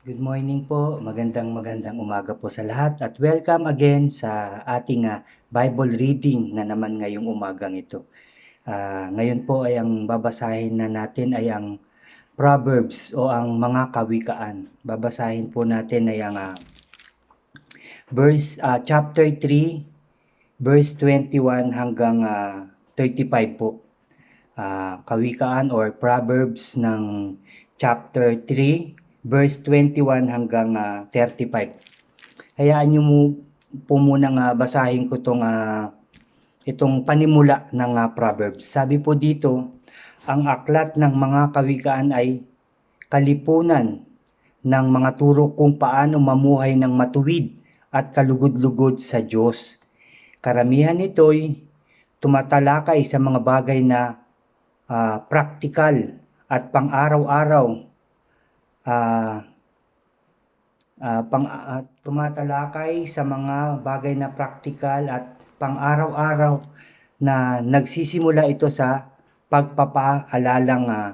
Good morning po, magandang umaga po sa lahat at welcome again sa ating Bible reading na naman ngayong umagang ito. Ngayon po ay ang babasahin na natin ay ang Proverbs o ang mga kawikaan. Babasahin po natin ay ang chapter 3, verse 21 hanggang 35 po. Kawikaan or Proverbs ng chapter 3, verse 21 hanggang 35. Hayaan niyo po munang basahin ko itong panimula ng Proverbs. Sabi po dito, ang aklat ng mga kawikaan ay kalipunan ng mga turo kung paano mamuhay ng matuwid at kalugod-lugod sa Diyos. Karamihan nito'y tumatalakay sa mga bagay na praktikal at pang-araw-araw, tumatalakay sa mga bagay na praktikal at pang-araw-araw na nagsisimula ito sa pagpapaalalang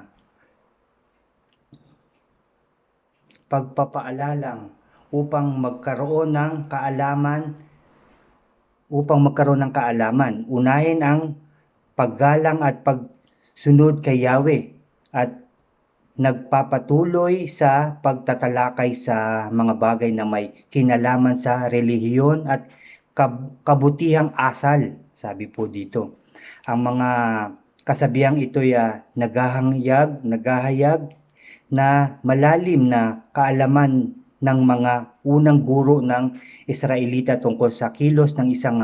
upang magkaroon ng kaalaman. Unahin ang paggalang at pagsunod kay Yahweh at nagpapatuloy sa pagtatalakay sa mga bagay na may kinalaman sa relihiyon at kabutihang asal, sabi po dito. Ang mga kasabihang ito'y naghahayag na malalim na kaalaman ng mga unang guro ng Israelita tungkol sa kilos ng isang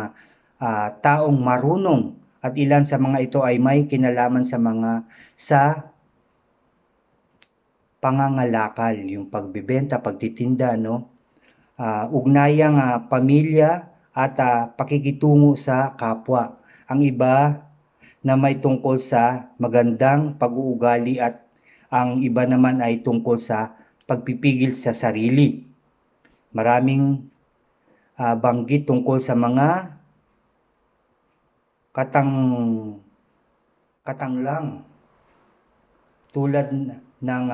taong marunong, at ilan sa mga ito ay may kinalaman sa pangangalakal, yung pagbebenta, pagtitinda, no? Ugnayang pamilya at pakikitungo sa kapwa. Ang iba na may tungkol sa magandang pag-uugali at ang iba naman ay tungkol sa pagpipigil sa sarili. Maraming banggit tungkol sa mga katanglang tulad ng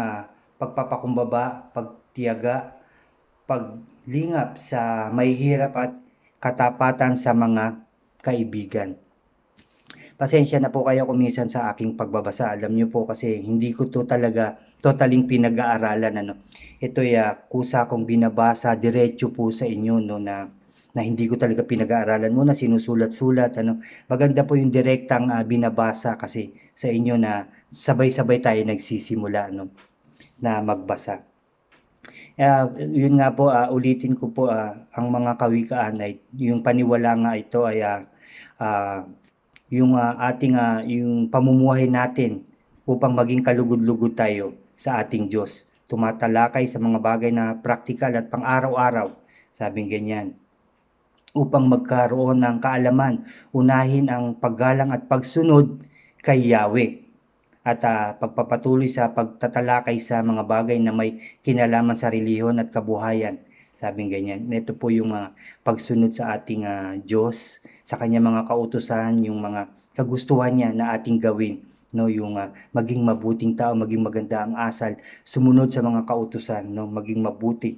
pagpapakumbaba, pagtiyaga, paglingap sa mahihirap at katapatan sa mga kaibigan. Pasensya na po kayo kung minsan sa aking pagbabasa. Alam niyo po kasi hindi ko to talaga totaling pinag-aaralan. Ito ay kusa kong binabasa diretso po sa inyo, no, na hindi ko talaga pinag-aaralan muna, sinusulat-sulat. Maganda po yung direktang binabasa kasi sa inyo na sabay-sabay tayo nagsisimula, no, na magbasa. Yun nga po, ulitin ko po, ang mga kawikaan ay yung paniwala nga ito ay yung yung pamumuhay natin upang maging kalugod-lugod tayo sa ating Diyos. Tumatalakay sa mga bagay na praktikal at pang-araw-araw, sabing ganyan. Upang magkaroon ng kaalaman, unahin ang paggalang at pagsunod kay Yahweh at pagpapatuloy sa pagtatalakay sa mga bagay na may kinalaman sa relihiyon at kabuhayan. Sabing ganyan. Ito po yung pagsunod sa ating Diyos, sa kanya mga kautusan, yung mga kagustuhan niya na ating gawin. No, yung maging mabuting tao, maging maganda ang asal, sumunod sa mga kautusan, no, maging mabuti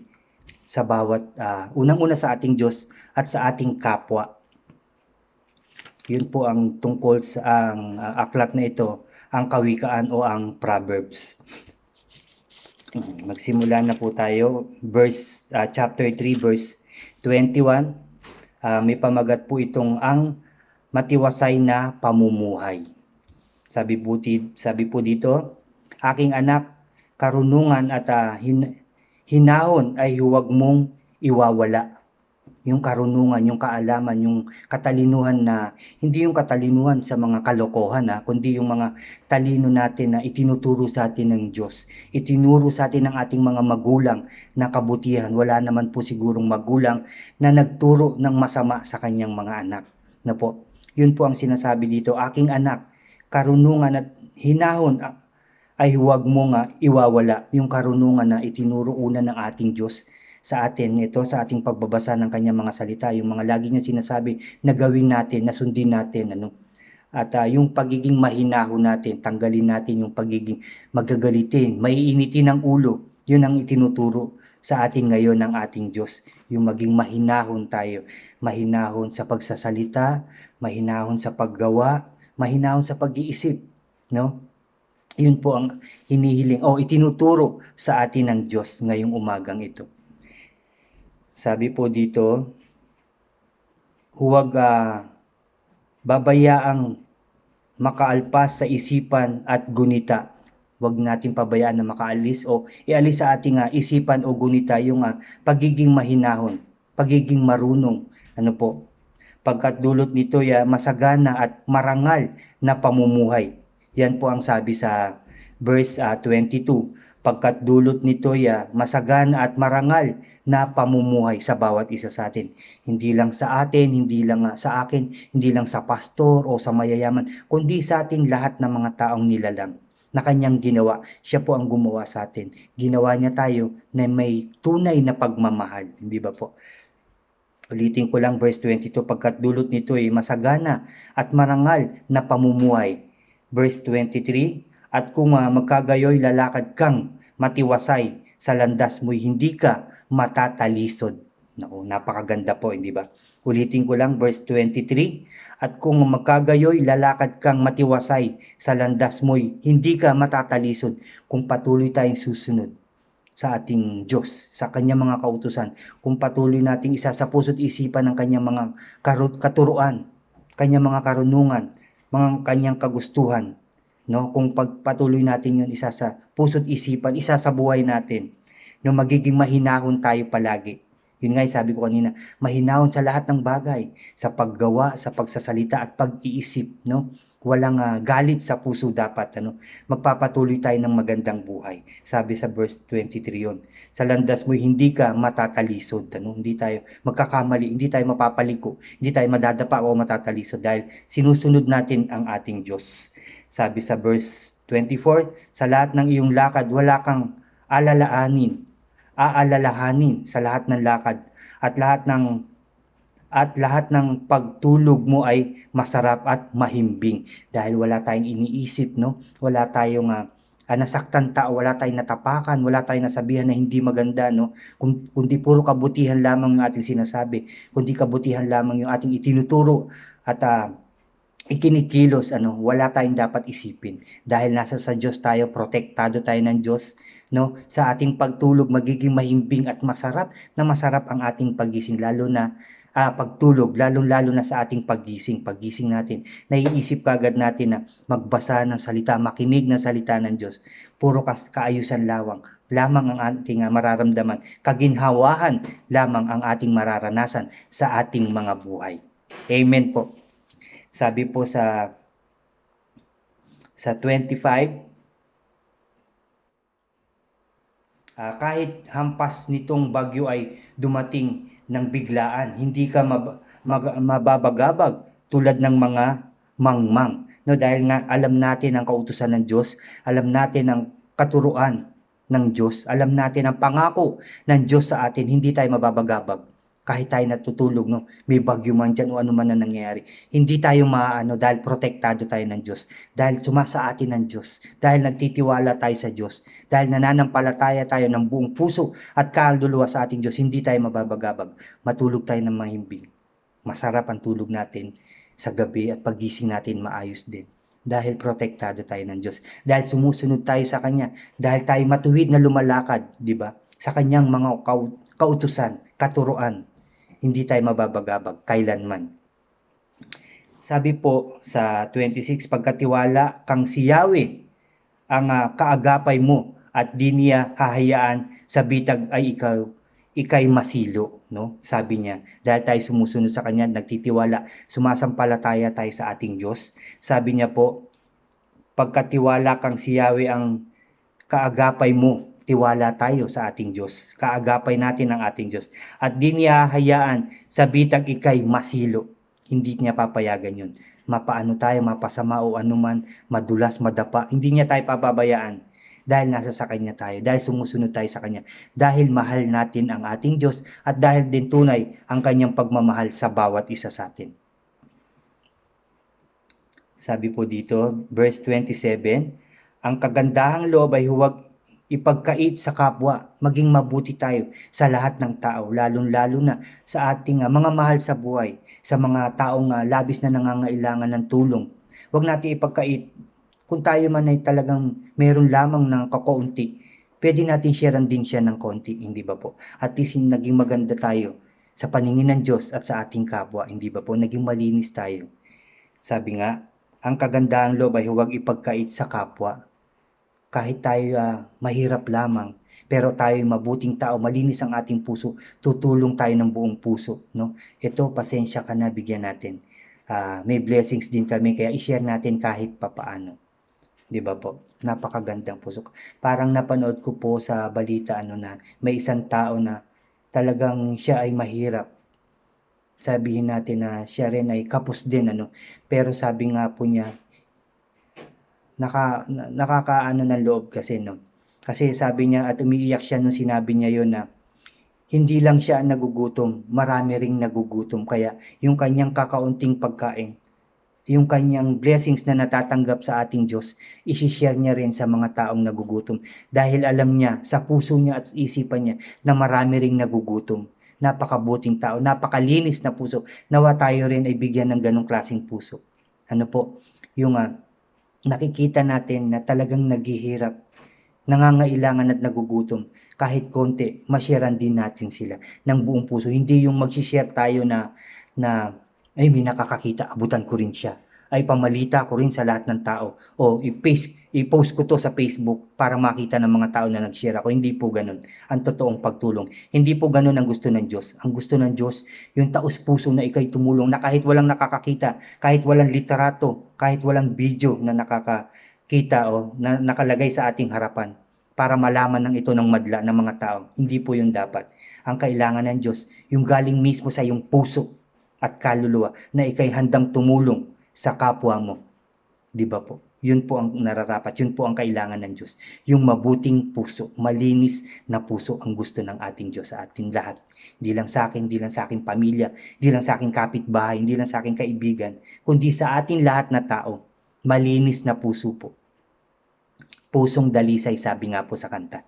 sa bawat unang-una sa ating Diyos at sa ating kapwa. Yun po ang tungkol sa aklat na ito, ang kawikaan o ang Proverbs. Magsimula na po tayo. Chapter 3, verse 21. May pamagat po itong ang matiwasay na pamumuhay. Sabi po dito, aking anak, karunungan at hinahon ay huwag mong iwawala. Yung karunungan, yung kaalaman, yung katalinuhan na hindi yung katalinuhan sa mga kalokohan, kundi yung mga talino natin na itinuturo sa atin ng Diyos. Itinuro sa atin ng ating mga magulang na kabutihan. Wala naman po sigurong magulang na nagturo ng masama sa kanyang mga anak. Na po, yun po ang sinasabi dito, aking anak, karunungan at hinahon ay huwag mong iwawala. Yung karunungan na itinuro una ng ating Diyos sa atin, ito sa ating pagbabasa ng kanyang mga salita, yung mga lagi niya sinasabi na gawin natin, na sundin natin, at yung pagiging mahinahon natin, tanggalin natin yung pagiging magagalitin, maiinitin ang ulo, yun ang itinuturo sa atin ngayon ng ating Diyos. Yung maging mahinahon tayo. Mahinahon sa pagsasalita, mahinahon sa paggawa, mahinahon sa pag-iisip. No? Yun po ang hinihiling o itinuturo sa atin ng Diyos ngayong umagang ito. Sabi po dito, huwag babayaang makaalpas sa isipan at gunita. Huwag natin pabayaan na makaalis o ialis sa ating isipan o gunita yung pagiging mahinahon, pagiging marunong. Ano po? Pagkat dulot nito masagana at marangal na pamumuhay. Yan po ang sabi sa verse 22. Pagkat dulot nito masagana at marangal na pamumuhay sa bawat isa sa atin. Hindi lang sa atin, hindi lang sa akin, hindi lang sa pastor o sa mayayaman, kundi sa ating lahat ng mga taong nilalang na kanyang ginawa. Siya po ang gumawa sa atin. Ginawa niya tayo na may tunay na pagmamahal. Hindi ba po? Ulitin ko lang verse 22, pagkat dulot nito ay masagana at marangal na pamumuhay. Verse 23, at kung magkagayoy lalakad kang matiwasay sa landas mo'y hindi ka matatalisod. Naku, napakaganda po, hindi ba? Ulitin ko lang verse 23, at kung magkagayoy lalakad kang matiwasay sa landas mo'y hindi ka matatalisod kung patuloy tayong susunod sa ating Diyos, sa kanyang mga kautusan, kung patuloy nating isa sa puso't isipan ng kanyang mga katuruan, kanyang mga karunungan, mga kanyang kagustuhan, no? Kung pagpatuloy natin yun isa sa puso't isipan, isa sa buhay natin, no, magiging mahinahon tayo palagi. Yun nga sabi ko kanina, mahinahon sa lahat ng bagay, sa paggawa, sa pagsasalita at pag-iisip, no? Walang galit sa puso dapat, ano? Magpapatuloy tayo ng magandang buhay. Sabi sa verse 23 yon. Sa landas mo hindi ka matatalisod, ano? Hindi tayo magkakamali, hindi tayo mapapaliko, hindi tayo madadapa o matatalisod dahil sinusunod natin ang ating Diyos. Sabi sa verse 24, sa lahat ng iyong lakad wala kang aalalahanin sa lahat ng lakad at lahat ng pagtulog mo ay masarap at mahimbing dahil wala tayong iniisip, no? Wala tayong nasaktan tao, wala tayong natapakan, wala tayong nasabihan na hindi maganda, no? Kundi puro kabutihan lamang yung ating sinasabi, kundi kabutihan lamang yung ating itinuturo at ikinikilos, wala tayong dapat isipin dahil nasa sa Diyos tayo, protektado tayo ng Diyos, no? Sa ating pagtulog magiging mahimbing at masarap ang ating paggising, lalo na pagtulog, lalo na sa ating paggising natin, naiisip kagad natin na magbasa ng salita, makinig ng salita ng Diyos. Puro kaayusan lamang ang ating mararamdaman, kaginhawahan lamang ang ating mararanasan sa ating mga buhay. Amen po. Sabi po sa 25, kahit hampas nitong bagyo ay dumating ng biglaan, hindi ka mababagabag tulad ng mga mangmang. No, dahil nga alam natin ang kautusan ng Diyos, alam natin ang katuruan ng Diyos, alam natin ang pangako ng Diyos sa atin, hindi tayo mababagabag. Kahit tayo natutulog, no, may bagyo man dyan o ano man na nangyayari, hindi tayo dahil protektado tayo ng Diyos, dahil sumasa atin ng Diyos, dahil nagtitiwala tayo sa Diyos, dahil nananampalataya tayo ng buong puso at kaluluwa sa ating Diyos, hindi tayo mababagabag. Matulog tayo ng mahimbing. Masarap ang tulog natin sa gabi at pagising natin maayos din. Dahil protektado tayo ng Diyos. Dahil sumusunod tayo sa Kanya. Dahil tayo matuwid na lumalakad, di ba? Sa Kanyang mga kautusan, katuruan. Hindi tayo mababagabag kailanman. Sabi po sa 26, pagkatiwala kang si Yahweh ang kaagapay mo at di niya hahayaan sa bitag ay ikay masilo, no? Sabi niya, dahil tayo sumusunod sa Kanya, nagtitiwala, sumasampalataya tayo sa ating Diyos. Sabi niya po, pagkatiwala kang si Yahweh ang kaagapay mo, tiwala tayo sa ating Diyos. Kaagapay natin ang ating Diyos. At di niya hahayaan sa bitag ikay masilo. Hindi niya papayagan yun. Mapaano tayo, mapasama o anuman, madulas, madapa. Hindi niya tayo papabayaan. Dahil nasa sa Kanya tayo. Dahil sumusunod tayo sa Kanya. Dahil mahal natin ang ating Diyos. At dahil din tunay ang Kanyang pagmamahal sa bawat isa sa atin. Sabi po dito, verse 27, ang kagandahang loob ay huwag ipagkait sa kapwa, maging mabuti tayo sa lahat ng tao, lalong-lalo na sa ating mga mahal sa buhay, sa mga taong labis na nangangailangan ng tulong. Huwag natin ipagkait. Kung tayo man ay talagang meron lamang ng kakaunti, pwede natin sharean din siya ng konti, hindi ba po? At least naging maganda tayo sa paningin ng Diyos at sa ating kapwa, hindi ba po? Naging malinis tayo. Sabi nga, ang kagandahang loob ay huwag ipagkait sa kapwa. Kahit tayo mahirap lamang, pero tayo mabuting tao, malinis ang ating puso, tutulong tayo ng buong puso. No? Ito, pasensya ka na, bigyan natin. May blessings din kami, kaya i-share natin kahit papaano. Di ba po? Napakagandang puso. Parang napanood ko po sa balita na may isang tao na talagang siya ay mahirap. Sabihin natin na siya rin ay kapos din pero sabi nga po niya nakakaano ng loob kasi Kasi sabi niya at umiiyak siya nung sinabi niya yon na hindi lang siya nagugutom, marami ring nagugutom kaya yung kanyang kakaunting pagkain, yung kanyang blessings na natatanggap sa ating Diyos, i-share niya rin sa mga taong nagugutom dahil alam niya sa puso niya at isipan niya na marami ring nagugutom. Napakabuting tao, napakalinis na puso. Nawa tayo rin ay bigyan ng ganong klaseng puso. Ano po? Yung nakikita natin na talagang naghihirap, nangangailangan at nagugutom. Kahit konti, masharean din natin sila ng buong puso. Hindi yung mag-share tayo na ay may nakakakita, abutan ko rin siya. Ay pamalita ko rin sa lahat ng tao. O i-post ko to sa Facebook para makita ng mga tao na nag-share ako. Hindi po ganun ang totoong pagtulong. Hindi po ganun ang gusto ng Diyos. Ang gusto ng Diyos, yung taos puso na ikay tumulong na kahit walang nakakakita, kahit walang literato, kahit walang video na nakakakita o na nakalagay sa ating harapan para malaman ng ito ng madla ng mga tao. Hindi po yun dapat. Ang kailangan ng Diyos, yung galing mismo sa iyong puso at kaluluwa na ikay handang tumulong sa kapwa mo. Di ba po? Yun po ang nararapat, yun po ang kailangan ng Diyos. Yung mabuting puso, malinis na puso ang gusto ng ating Diyos sa ating lahat. Hindi lang sa akin, hindi lang sa aking pamilya, hindi lang sa aking kapitbahay, hindi lang sa aking kaibigan, kundi sa ating lahat na tao. Malinis na puso po. Pusong dalisay, sabi nga po sa kanta.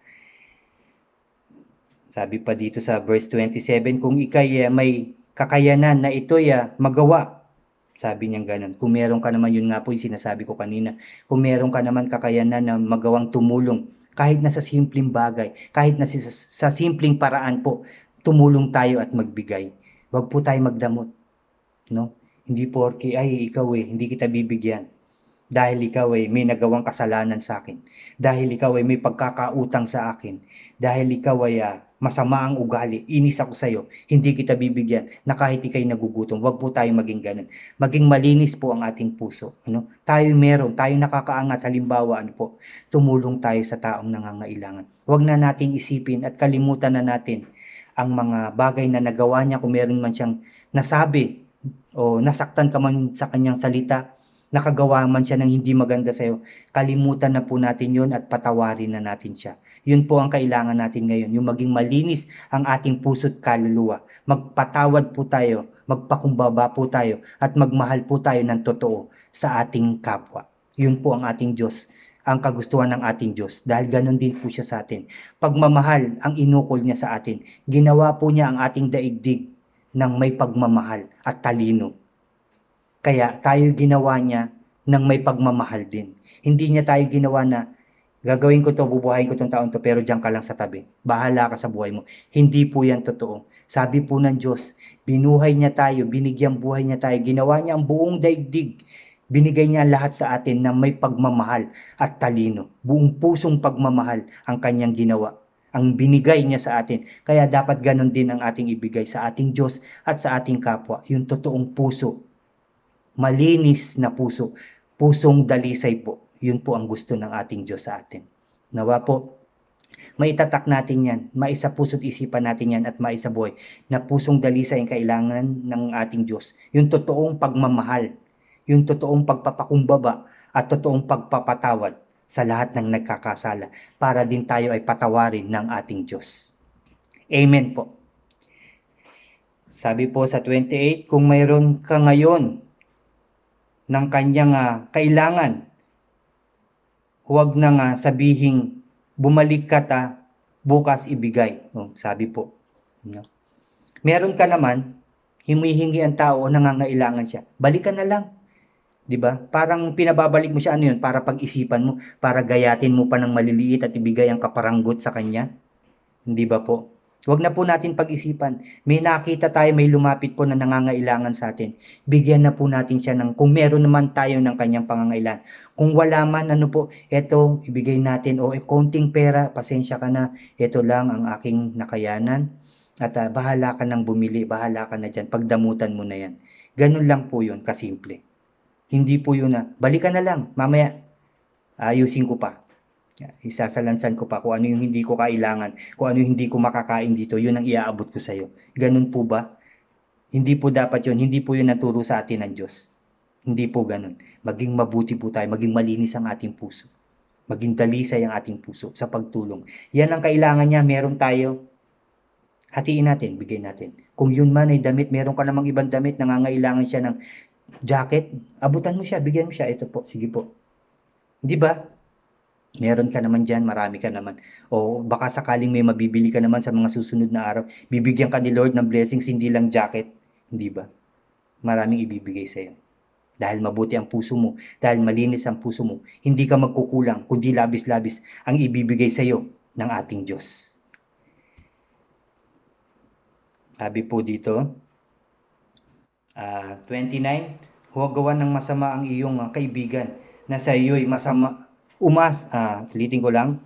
Sabi pa dito sa verse 27, kung ikay may kakayanan na ito'y magawa. Sabi niya ganun. Kung meron ka naman, yun nga po yung sinasabi ko kanina, kung meron ka naman kakayanan na magawang tumulong, kahit na sa simpleng bagay, kahit na sa simpleng paraan po, tumulong tayo at magbigay. Huwag po tayo magdamot. No? Hindi porke, ay ikaw hindi kita bibigyan. Dahil ikaw may nagawang kasalanan sa akin. Dahil ikaw may pagkakautang sa akin. Dahil ikaw masama ang ugali, inis ako sa iyo, hindi kita bibigyan na kahit ikay nagugutom. Huwag po tayo maging ganun. Maging malinis po ang ating puso. Tayo nakakaangat. Halimbawa, tumulong tayo sa taong nangangailangan. Huwag na nating isipin at kalimutan na natin ang mga bagay na nagawa niya kung meron man siyang nasabi o nasaktan ka man sa kanyang salita, nakagawa man siya ng hindi maganda sa iyo, kalimutan na po natin yun at patawarin na natin siya. Yun po ang kailangan natin ngayon, yung maging malinis ang ating puso't kaluluwa. Magpatawad po tayo, magpakumbaba po tayo, at magmahal po tayo ng totoo sa ating kapwa. Yun po ang ating Diyos, ang kagustuhan ng ating Diyos, dahil ganun din po siya sa atin. Pagmamahal ang inukol niya sa atin. Ginawa po niya ang ating daigdig ng may pagmamahal at talino. Kaya tayo ginawa niya ng may pagmamahal din. Hindi niya tayo ginawa na gagawin ko to, bubuhayin ko tong taon to, pero diyan ka lang sa tabi. Bahala ka sa buhay mo. Hindi po yan totoo. Sabi po ng Diyos, binuhay niya tayo, binigyang buhay niya tayo, ginawa niya ang buong daigdig. Binigay niya lahat sa atin na may pagmamahal at talino. Buong pusong pagmamahal ang kanyang ginawa. Ang binigay niya sa atin. Kaya dapat ganun din ang ating ibigay sa ating Diyos at sa ating kapwa. Yung totoong puso. Malinis na puso, pusong dalisay po. Yun po ang gusto ng ating Diyos sa atin. Nawa po, maitatak natin yan, maisa puso't isipan natin yan at maisa buhay na pusong dalisay ang kailangan ng ating Diyos. Yung totoong pagmamahal, yung totoong pagpapakumbaba at totoong pagpapatawad sa lahat ng nagkakasala para din tayo ay patawarin ng ating Diyos. Amen po. Sabi po sa 28, kung mayroon ka ngayon ng kanyang kailangan, huwag nang sabihing bumalik ka bukas ibigay. Sabi po. No? Meron ka naman, humihingi ang tao o nangangailangan siya. Balikan na lang. 'Di ba? Parang pinababalik mo siya, ano yun, para pag-isipan mo, para gayatin mo pa ng maliliit at ibigay ang kaparanggot sa kanya. Hindi ba po? Huwag na po natin pag-isipan. May nakita tayo, may lumapit po na nangangailangan sa atin. Bigyan na po natin siya ng, kung meron naman tayo ng kanyang pangangailangan. Kung wala man, ano po, eto, ibigay natin, o konting pera, pasensya ka na, eto lang ang aking nakayanan. At bahala ka nang bumili, bahala ka na dyan, pagdamutan mo na yan. Ganun lang po yun, kasimple. Hindi po yun na, balikan na lang, mamaya, ayusin ko pa. Isasalansan ko pa kung ano yung hindi ko kailangan, kung ano yung hindi ko makakain dito, yun ang iaabot ko sa'yo. Ganun po ba? Hindi po dapat yun, hindi po yun naturo sa atin ng Diyos. Hindi po ganun. Maging mabuti po tayo, maging malinis ang ating puso. Maging dalisay ang ating puso sa pagtulong. Yan ang kailangan niya, meron tayo, hatiin natin, bigay natin. Kung yun man ay damit, meron ka namang ibang damit, nangangailangan siya ng jacket, abutan mo siya, bigyan mo siya, ito po, sige po. Di ba? Meron ka naman dyan, marami ka naman. O baka sakaling may mabibili ka naman sa mga susunod na araw, bibigyan ka ni Lord ng blessings, hindi lang jacket. Hindi ba? Maraming ibibigay sa'yo. Dahil mabuti ang puso mo, dahil malinis ang puso mo, hindi ka magkukulang, kundi labis-labis ang ibibigay sa'yo ng ating Diyos. Sabi po dito, 29, huwag gawan ng masama ang iyong kaibigan na sa iyo'y masama, ulitin ko lang,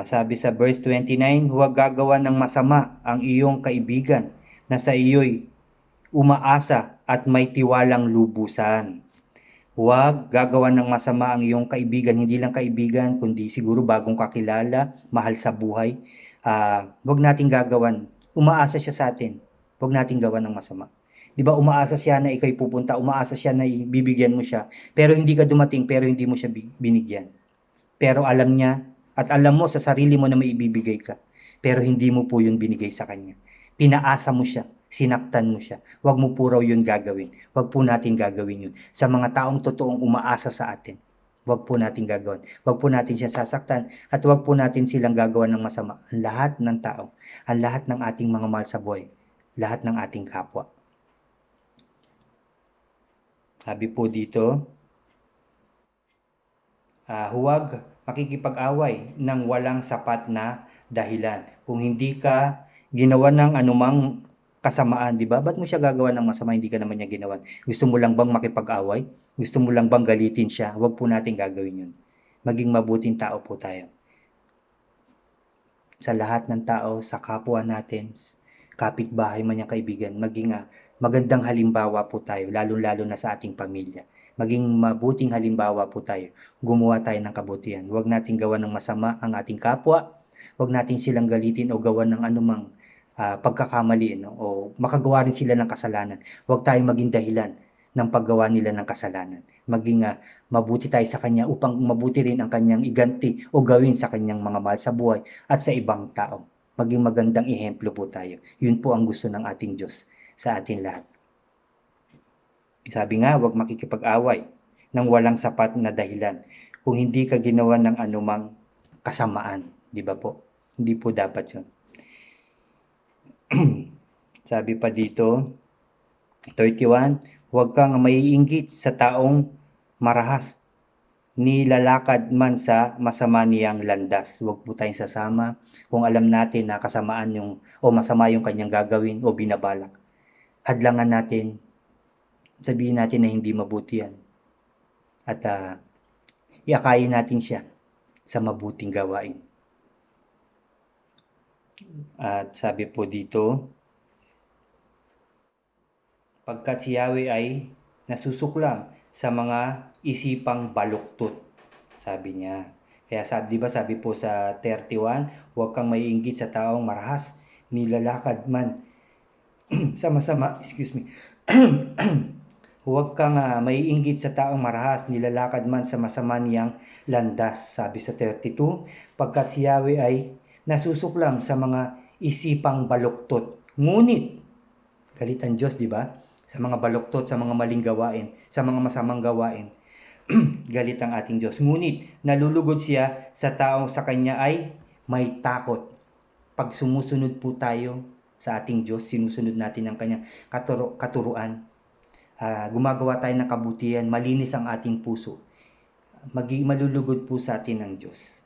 sabi sa verse 29, huwag gagawa ng masama ang iyong kaibigan na sa iyo'y umaasa at may tiwalang lubusan. Huwag gagawa ng masama ang iyong kaibigan, hindi lang kaibigan, kundi siguro bagong kakilala, mahal sa buhay. Huwag nating gagawan. Umaasa siya sa atin. Huwag nating gawan ng masama. Di ba umaasa siya na ikay pupunta, umaasa siya na bibigyan mo siya, pero hindi ka dumating, pero hindi mo siya binigyan. Pero alam niya, at alam mo sa sarili mo na may ibibigay ka, pero hindi mo po yun binigay sa kanya. Pinaasa mo siya, sinaktan mo siya. Huwag mo po raw yun gagawin. Huwag po natin gagawin yun. Sa mga taong totoong umaasa sa atin, huwag po natin gagawin. Huwag po natin siya sasaktan at huwag po natin silang gagawa ng masama. Ang lahat ng tao, ang lahat ng ating mga mahal sa buhay, lahat ng ating kapwa. Sabi po dito, huwag makikipag-away ng walang sapat na dahilan. Kung hindi ka ginawa ng anumang kasamaan, di ba? Ba't mo siya gagawa ng masama, hindi ka naman niya ginawan? Gusto mo lang bang makipag-away? Gusto mo lang bang galitin siya? Huwag po natin gagawin yun. Maging mabuting tao po tayo. Sa lahat ng tao, sa kapwa natin, kapitbahay man niyang kaibigan, maging magandang halimbawa po tayo, lalo-lalo na sa ating pamilya. Maging mabuting halimbawa po tayo. Gumawa tayo ng kabutihan. Huwag nating gawa ng masama ang ating kapwa. Huwag natin silang galitin o gawa ng anumang pagkakamali, no? O makagawa rin sila ng kasalanan. Huwag tayong maging dahilan ng paggawa nila ng kasalanan. Maging mabuti tayo sa Kanya upang mabuti rin ang Kanyang iganti o gawin sa Kanyang mga mahal sa buhay at sa ibang tao. Maging magandang ehemplo po tayo. Yun po ang gusto ng ating Diyos sa atin lahat. Sabi nga, huwag makikipag-away ng walang sapat na dahilan kung hindi ka ginawa ng anumang kasamaan. Di ba po? Hindi po dapat yun. Sabi pa dito, 31, huwag kang maiinggit sa taong marahas, nilalakad man sa masama niyang landas. Huwag po tayong sasama kung alam natin na kasamaan yung o masama yung kanyang gagawin o binabalak. Hadlangan natin, sabihin natin na hindi mabuti yan. At iakayin natin siya sa mabuting gawain. At sabi po dito, pagkat si Yahweh ay nasusuklam sa mga isipang baluktot, sabi niya. Kaya sabi, di ba sabi po sa 31, huwag kang maiinggit sa taong marahas, nilalakad man sa masama, huwag kang maiinggit sa taong marahas, nilalakad man sa masama niyang landas, sabi sa 32, pagkat si Yahweh ay nasusuklam sa mga isipang baluktot. Ngunit, galit ang Diyos, di ba? Sa mga baluktot, sa mga maling gawain, sa mga masamang gawain. galit ang ating Diyos. Ngunit nalulugod siya sa taong sa kanya ay may takot. Pag sumusunod po tayo sa ating Diyos, sinusunod natin ang kanyang katuruan, gumagawa tayo ng kabutihan, malinis ang ating puso, malulugod po sa atin ang Diyos.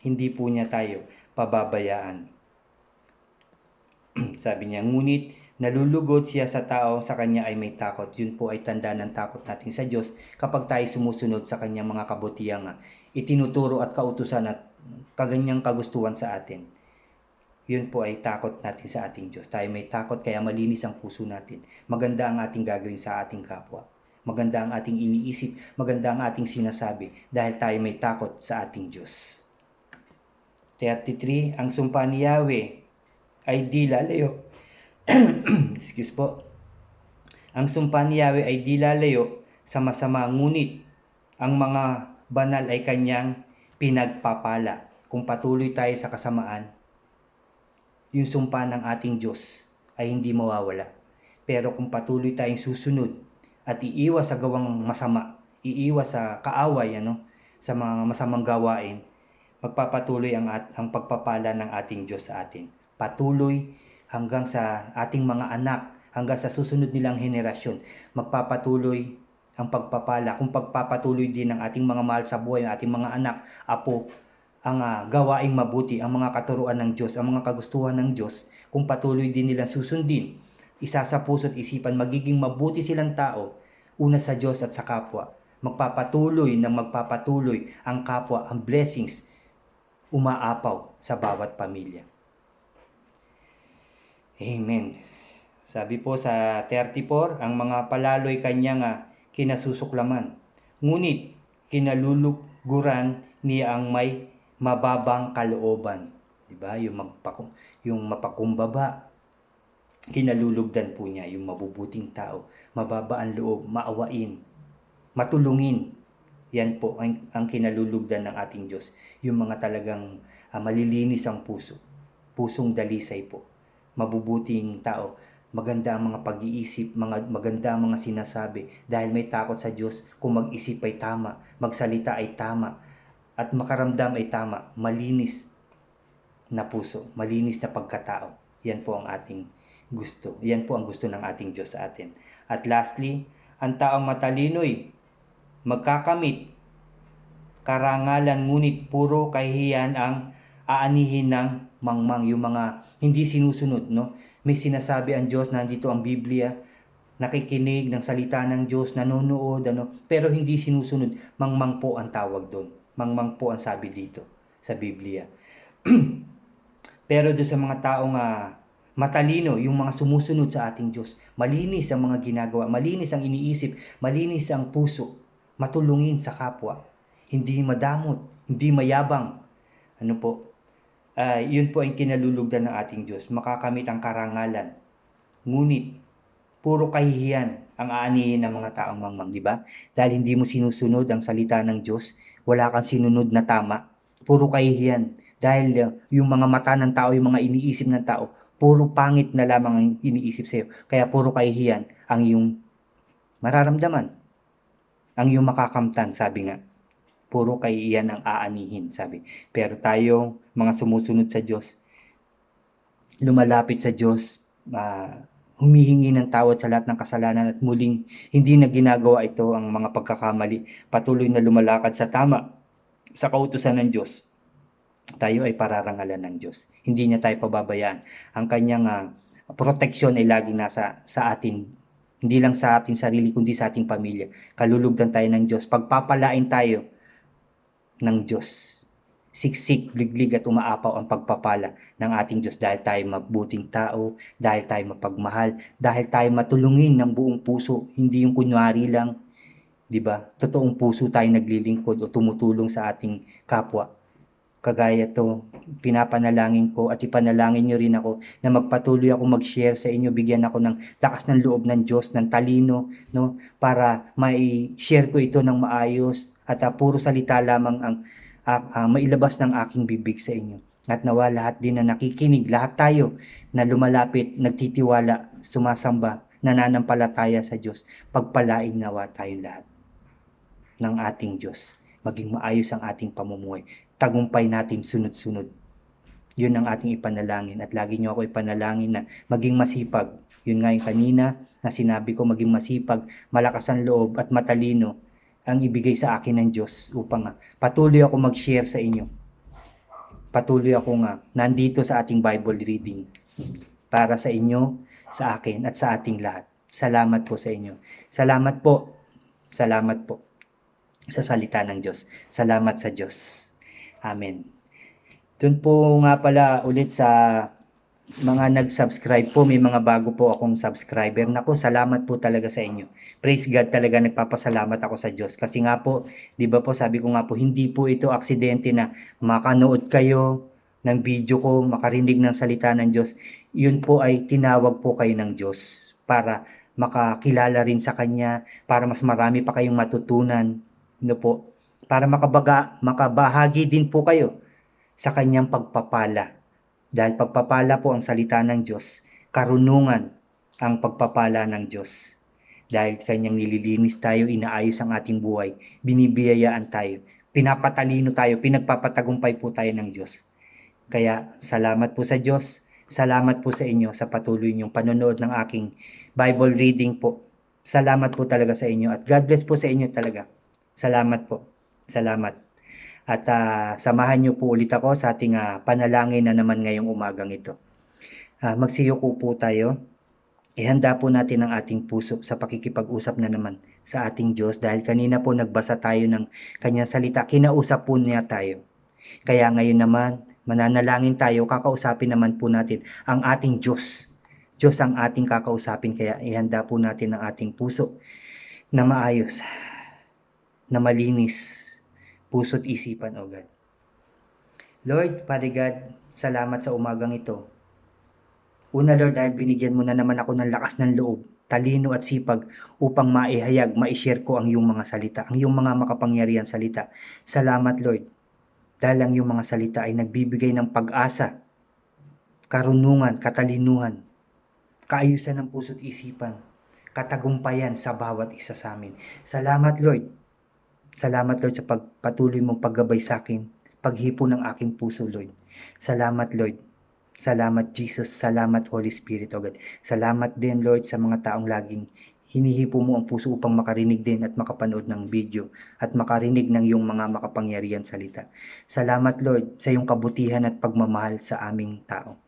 Hindi po niya tayo pababayaan. Sabi niya, ngunit nalulugod siya sa tao sa kanya ay may takot. Yun po ay tanda ng takot natin sa Diyos kapag tayo sumusunod sa kanyang mga kabutihang itinuturo at kautusan at kaganyang kagustuhan sa atin. Yun po ay takot natin sa ating Diyos. Tayo may takot kaya malinis ang puso natin. Maganda ang ating gagawin sa ating kapwa. Maganda ang ating iniisip. Maganda ang ating sinasabi dahil tayo may takot sa ating Diyos. 33, ang sumpa ni Yahweh ay di lalayo. Excuse po. Ang sumpa ni Yahweh ay di lalayo sa masama, ngunit ang mga banal ay kanyang pinagpapala. Kung patuloy tayo sa kasamaan, yung sumpa ng ating Diyos ay hindi mawawala. Pero kung patuloy tayong susunod at iiwas sa gawang masama, iiwas sa kaaway, sa mga masamang gawain, magpapatuloy ang pagpapala ng ating Diyos sa atin. Patuloy hanggang sa ating mga anak, hanggang sa susunod nilang henerasyon, magpapatuloy ang pagpapala. Kung pagpapatuloy din ng ating mga mahal sa buhay, ang ating mga anak, apo, ang gawaing mabuti, ang mga katuruan ng Diyos, ang mga kagustuhan ng Diyos, kung patuloy din nilang susundin, isa sa puso at isipan, magiging mabuti silang tao, una sa Diyos at sa kapwa. Magpapatuloy ang kapwa, ang blessings, umaapaw sa bawat pamilya. Amen. Sabi po sa 34, ang mga palalo'y kanyang kinasusuklaman. Ngunit kinaluluguran niya ang may mababang kalooban. Diba? Yung mapakumbaba, kinalulugdan po niya yung mabubuting tao, mababa ang loob, maawain, matulungin. Yan po ang kinalulugdan ng ating Diyos. Yung mga talagang malilinis ang puso, pusong dalisay po, mabubuting tao, maganda ang mga pag-iisip, maganda ang mga sinasabi dahil may takot sa Diyos. Kung mag-isip ay tama, magsalita ay tama, at makaramdam ay tama, malinis na puso, malinis na pagkatao. Yan po ang ating gusto. Yan po ang gusto ng ating Diyos sa atin. At lastly, ang taong matalino'y magkakamit karangalan, ngunit puro kahihiyan ang aanihin ng mangmang. Yung mga hindi sinusunod, May sinasabi ang Diyos, nandito ang Biblia, nakikinig ng salita ng Diyos, nanonood, pero hindi sinusunod. Mangmang po ang tawag doon. Mangmang po ang sabi dito sa Biblia. Pero doon sa mga taong matalino, yung mga sumusunod sa ating Diyos, malinis ang mga ginagawa, malinis ang iniisip, malinis ang puso, matulungin sa kapwa, hindi madamot, hindi mayabang. Yun po ang kinalulugdan ng ating Diyos, makakamit ang karangalan. Ngunit, puro kahihiyan ang aanihin ng mga taong mangmang, di ba? Dahil hindi mo sinusunod ang salita ng Diyos, wala kang sinunod na tama, puro kahihiyan. Dahil yung mga mata ng tao, yung mga iniisip ng tao, puro pangit na lamang ang iniisip sa'yo. Kaya puro kahihiyan ang iyong mararamdaman, ang iyong makakamtan, sabi nga. Puro kahihiyan ang aanihin, sabi. Pero tayo, mga sumusunod sa Diyos, lumalapit sa Diyos, humihingi ng tawad sa lahat ng kasalanan at muling hindi na ginagawa ito ang mga pagkakamali. Patuloy na lumalakad sa tama, sa kautusan ng Diyos. Tayo ay pararangalan ng Diyos. Hindi niya tayo pababayaan. Ang kanyang proteksyon ay laging nasa sa atin. Hindi lang sa ating sarili, kundi sa ating pamilya. Kalulugdan tayo ng Diyos. Pagpapalain tayo ng Diyos. Siksik, liglig at umaapaw ang pagpapala ng ating Diyos dahil tayo mabuting tao, dahil tayo mapagmahal, dahil tayo matulungin ng buong puso, hindi yung kunwari lang, di ba? Totoong puso tayo naglilingkod o tumutulong sa ating kapwa. Kagaya to, pinapanalangin ko at ipanalangin nyo rin ako na magpatuloy ako mag-share sa inyo, bigyan ako ng lakas ng loob ng Diyos, ng talino, para mai-share ko ito ng maayos at puro salita lamang ang mailabas ng aking bibig sa inyo. At nawa lahat din na nakikinig, lahat tayo na lumalapit, nagtitiwala, sumasamba, nananampalataya sa Diyos, pagpalain nawa tayong lahat. ng ating Diyos. Maging maayos ang ating pamumuhay. Tagumpay natin sunod-sunod. Yun ang ating ipanalangin at lagi nyo ako ipanalangin na maging masipag. Yun nga yung kanina na sinabi ko, maging masipag, malakas ang loob at matalino ang ibigay sa akin ng Diyos upang patuloy ako mag-share sa inyo. Patuloy ako nandito sa ating Bible reading para sa inyo, sa akin at sa ating lahat. Salamat po sa inyo. Salamat po. Salamat po sa salita ng Diyos. Salamat sa Diyos. Amen. Doon po nga pala ulit sa mga nag-subscribe po, may mga bago po akong subscriber. Naku, salamat po talaga sa inyo. Praise God, talaga nagpapasalamat ako sa Diyos. Kasi nga po, di ba po, sabi ko nga po, hindi po ito aksidente na makanood kayo ng video ko, makarinig ng salita ng Diyos. Yun po ay tinawag po kayo ng Diyos para makakilala rin sa Kanya, para mas marami pa kayong matutunan, no po, para makabahagi din po kayo sa Kanyang pagpapala. Dahil pagpapala po ang salita ng Diyos, karunungan ang pagpapala ng Diyos. Dahil Kanyang nililinis tayo, inaayos ang ating buhay, binibiyayaan tayo, pinapatalino tayo, pinagpapatagumpay po tayo ng Diyos. Kaya salamat po sa Diyos, salamat po sa inyo sa patuloy niyong panonood ng aking Bible reading po. Salamat po talaga sa inyo at God bless po sa inyo talaga. Salamat po. Salamat. At samahan niyo po ulit ako sa ating panalangin na naman ngayong umagang ito. Magsiyuko po tayo. Ihanda po natin ang ating puso sa pakikipag-usap na naman sa ating Diyos dahil kanina po nagbasa tayo ng Kanyang salita. Kinausap po niya tayo. Kaya ngayon naman, mananalangin tayo, kakausapin naman po natin ang ating Diyos. Diyos ang ating kakausapin, kaya ihanda po natin ang ating puso na maayos, na malinis, puso't isipan, O God. Lord, Father God, salamat sa umagang ito. Una, Lord, dahil binigyan mo na naman ako ng lakas ng loob, talino at sipag upang maihayag, maishare ko ang iyong mga salita, ang iyong mga makapangyarihan salita. Salamat, Lord, dahil ang iyong mga salita ay nagbibigay ng pag-asa, karunungan, katalinuhan, kaayusan ng puso't isipan, katagumpayan sa bawat isa sa amin. Salamat, Lord. Salamat, Lord, sa pagpatuloy mong paggabay sa akin, paghipo ng aking puso, Lord. Salamat, Lord. Salamat, Jesus. Salamat, Holy Spirit, O God. Salamat din, Lord, sa mga taong laging hinihipo mo ang puso upang makarinig din at makapanood ng video at makarinig ng iyong mga makapangyarihan salita. Salamat, Lord, sa iyong kabutihan at pagmamahal sa aming tao.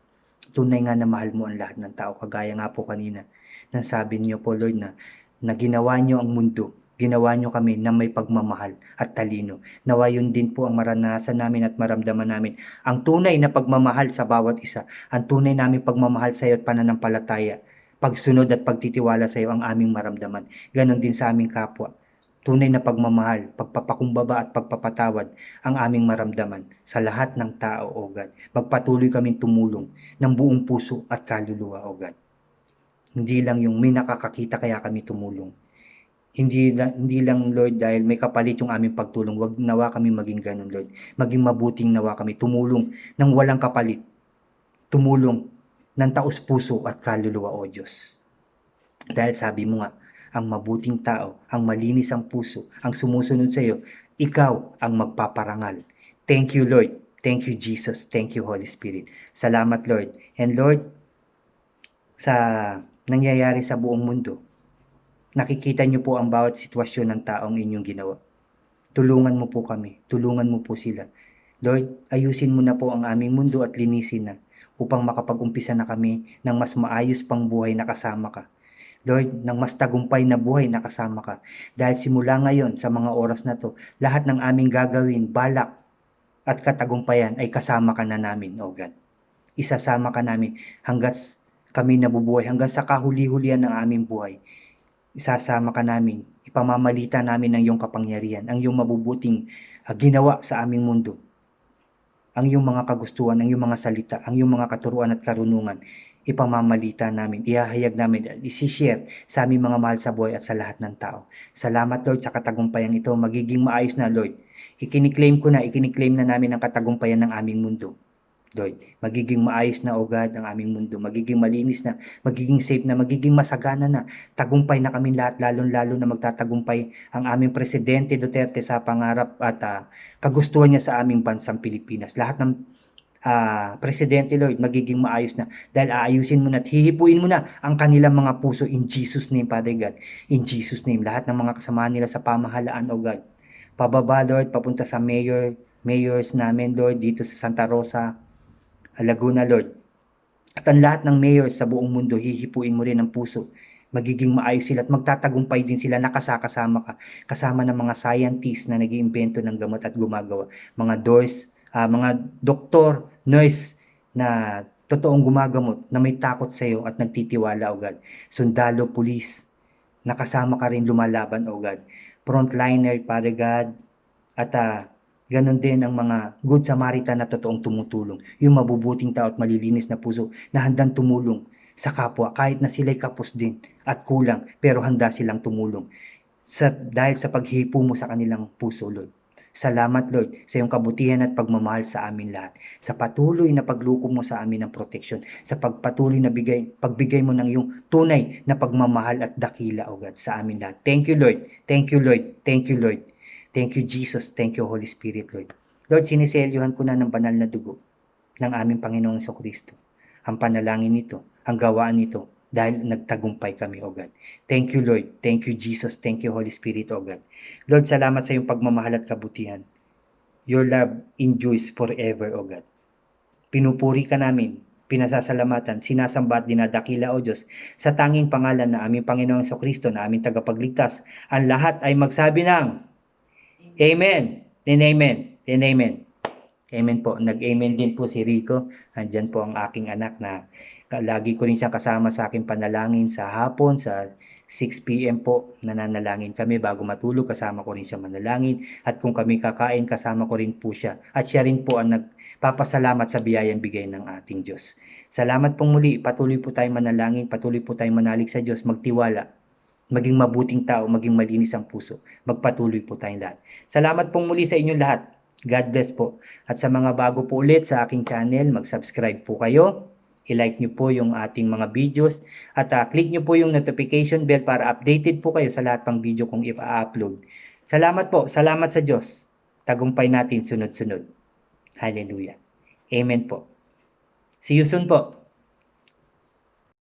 Tunay nga na mahal mo ang lahat ng tao, kagaya nga po kanina nang sabi niyo po, Lord, na ginawa niyo ang mundo. Ginawa niyo kami na may pagmamahal at talino. Nawa yun din po ang maranasan namin at maramdaman namin. Ang tunay na pagmamahal sa bawat isa. Ang tunay namin pagmamahal sa iyo at pananampalataya. Pagsunod at pagtitiwala sa iyo ang aming maramdaman. Ganon din sa aming kapwa. Tunay na pagmamahal, pagpapakumbaba at pagpapatawad ang aming maramdaman sa lahat ng tao, O God. Magpatuloy kaming tumulong ng buong puso at kaluluwa, O God. Hindi lang yung may nakakakita kaya kami tumulong. Hindi lang, Lord, dahil may kapalit yung aming pagtulong. Wag nawa kami maging ganun, Lord. Maging mabuting nawa kami. Tumulong ng walang kapalit. Tumulong ng taos-puso at kaluluwa, O Diyos. Dahil sabi mo nga, ang mabuting tao, ang malinis ang puso, ang sumusunod sa iyo, ikaw ang magpaparangal. Thank you, Lord. Thank you, Jesus. Thank you, Holy Spirit. Salamat, Lord. And Lord, sa nangyayari sa buong mundo, nakikita niyo po ang bawat sitwasyon ng taong inyong ginawa. Tulungan mo po kami. Tulungan mo po sila. Lord, ayusin mo na po ang aming mundo at linisin na upang makapag-umpisa na kami ng mas maayos pang buhay na kasama ka. Lord, ng mas tagumpay na buhay na kasama ka. Dahil simula ngayon sa mga oras na to, lahat ng aming gagawin, balak at katagumpayan ay kasama ka na namin, O God. Isasama ka namin hanggat kami nabubuhay, hanggang sa kahuli-hulihan ng aming buhay. Isasama ka namin, ipamamalita namin ang iyong kapangyarihan, ang iyong mabubuting ginawa sa aming mundo, ang iyong mga kagustuhan, ang iyong mga salita, ang iyong mga katuruan at karunungan, ipamamalita namin, ihahayag namin, isi-share sa aming mga mahal sa buhay at sa lahat ng tao. Salamat, Lord, sa katagumpayan ito, magiging maayos na, Lord. Ikiniklaim na namin ang katagumpayan ng aming mundo. Lord, magiging maayos na o God ang aming mundo, magiging malinis na, magiging safe na, magiging masagana na, tagumpay na kami lahat, lalong-lalo na magtatagumpay ang aming Presidente Duterte sa pangarap at kagustuhan niya sa aming bansang Pilipinas. Lahat ng Presidente, Lord, magiging maayos na dahil aayusin mo na at hihipuin mo na ang kanilang mga puso in Jesus name, Father God. In Jesus name, lahat ng mga kasama nila sa pamahalaan, o God. Pababa, Lord, papunta sa mayors namin, Lord, dito sa Santa Rosa, Laguna, Lord. At ang lahat ng mayors sa buong mundo, hihipuin mo rin ang puso. Magiging maayos sila at magtatagumpay din sila, nakasama ka. Kasama ng mga scientists na nag-iimbento ng gamot at gumagawa. Mga mga doktor, nurse na totoong gumagamot, na may takot sa iyo at nagtitiwala, o God. Sundalo, pulis, nakasama ka rin lumalaban, o God. Frontliner, Father God, at ganon din ang mga good Samaritan na totoong tumutulong. Yung mabubuting tao at malilinis na puso na handang tumulong sa kapwa kahit na sila'y kapos din at kulang, pero handa silang tumulong. Dahil sa paghipo mo sa kanilang puso, Lord. Salamat, Lord, sa iyong kabutihan at pagmamahal sa amin lahat. Sa patuloy na pagluko mo sa amin ng proteksyon. Sa pagpatuloy na pagbigay mo ng iyong tunay na pagmamahal at dakila, O God, sa amin lahat. Thank you, Lord. Thank you, Lord. Thank you, Lord. Thank you, Jesus. Thank you, Holy Spirit, Lord. Lord, siniselyuhan ko na ng banal na dugo ng aming Panginoong Kristo. Ang panalangin nito, ang gawaan nito, dahil nagtagumpay kami, O God. Thank you, Lord. Thank you, Jesus. Thank you, Holy Spirit, O God. Lord, salamat sa iyong pagmamahal at kabutihan. Your love endures forever, O God. Pinupuri ka namin, pinasasalamatan, sinasamba at dinadakila, O Diyos, sa tanging pangalan na aming Panginoong Kristo, na aming tagapagligtas. Ang lahat ay magsabi ng Amen. And amen. And amen. Amen po. Nag-amen din po si Rico. Andyan po ang aking anak na lagi ko rin siya kasama sa aking panalangin sa hapon, sa 6 p.m. po. Nananalangin kami bago matulog. Kasama ko rin siya manalangin. At kung kami kakain, kasama ko rin po siya. At siya rin po ang nagpapasalamat sa biyayang bigay ng ating Diyos. Salamat pong muli. Patuloy po tayong manalangin. Patuloy po tayong manalig sa Diyos. Magtiwala. Maging mabuting tao, maging malinis ang puso. Magpatuloy po tayong lahat. Salamat pong muli sa inyong lahat. God bless po. At sa mga bago po ulit sa aking channel, mag-subscribe po kayo. I-like nyo po yung ating mga videos. At click nyo po yung notification bell para updated po kayo sa lahat pang video kong ipa-upload. Salamat po. Salamat sa Diyos. Tagumpay natin sunod-sunod. Hallelujah. Amen po. See you soon po.